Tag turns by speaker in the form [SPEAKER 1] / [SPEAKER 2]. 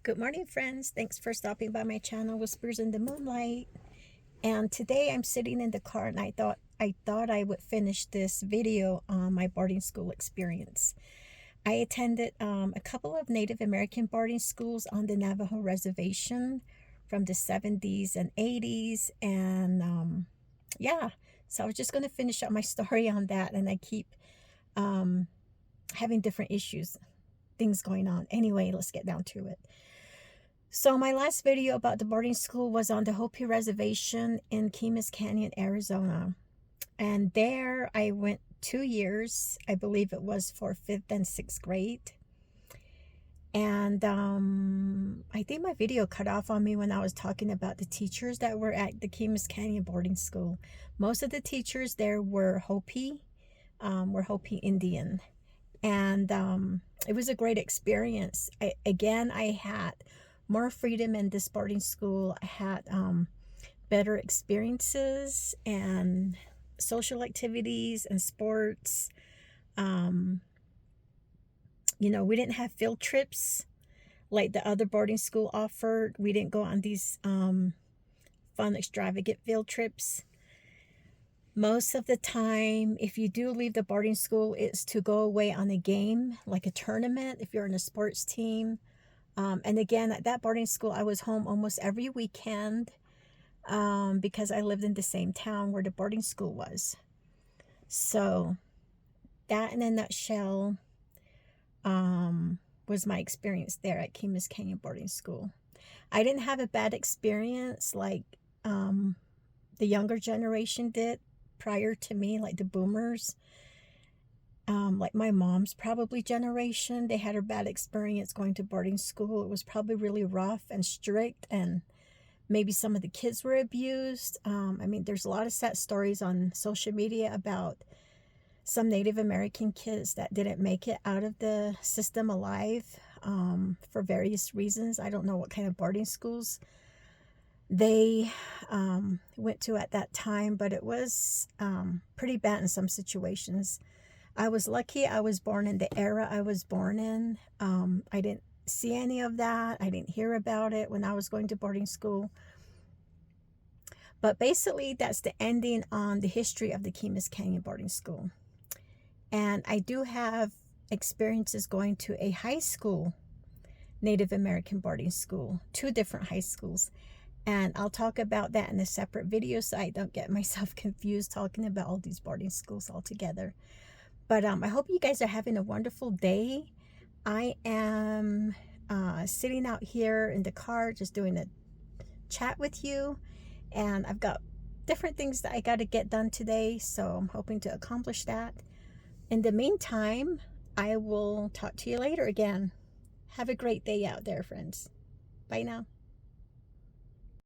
[SPEAKER 1] Good morning, friends. Thanks for stopping by my channel, Whispers in the Moonlight. And today I'm sitting in the car and I thought I would finish this video on my boarding school experience. I attended a couple of Native American boarding schools on the Navajo Reservation from the 70s and 80s. And yeah, so I was just going to finish up my story on that. And I keep having different issues, things going on. Anyway, let's get down to it. So my last video about the boarding school was on the Hopi Reservation in Kemis Canyon, Arizona. And there I went 2 years. I believe it was for 5th and 6th grade. And I think my video cut off on me when I was talking about the teachers that were at the Kemis Canyon boarding school. Most of the teachers there were Hopi Indian. And it was a great experience. I had more freedom in this boarding school. I had better experiences and social activities and sports. We didn't have field trips like the other boarding school offered. We didn't go on these fun, extravagant field trips. Most of the time, if you do leave the boarding school, it's to go away on a game, like a tournament, if you're in a sports team. And again, at that boarding school, I was home almost every weekend because I lived in the same town where the boarding school was. So that in a nutshell was my experience there at Kemis Canyon Boarding School. I didn't have a bad experience like the younger generation did prior to me, like the boomers. Like my mom's probably generation, they had a bad experience going to boarding school. It was probably really rough and strict, and maybe some of the kids were abused. There's a lot of sad stories on social media about some Native American kids that didn't make it out of the system alive for various reasons. I don't know what kind of boarding schools they went to at that time, but it was pretty bad in some situations. I was lucky I was born in the era I was born in. I didn't see any of that. I didn't hear about it when I was going to boarding school. But basically, that's the ending on the history of the Kemis Canyon Boarding School. And I do have experiences going to a high school Native American boarding school, 2 different high schools. And I'll talk about that in a separate video so I don't get myself confused talking about all these boarding schools all together. But I hope you guys are having a wonderful day. I am sitting out here in the car just doing a chat with you. And I've got different things that I got to get done today. So I'm hoping to accomplish that. In the meantime, I will talk to you later again. Have a great day out there, friends. Bye now.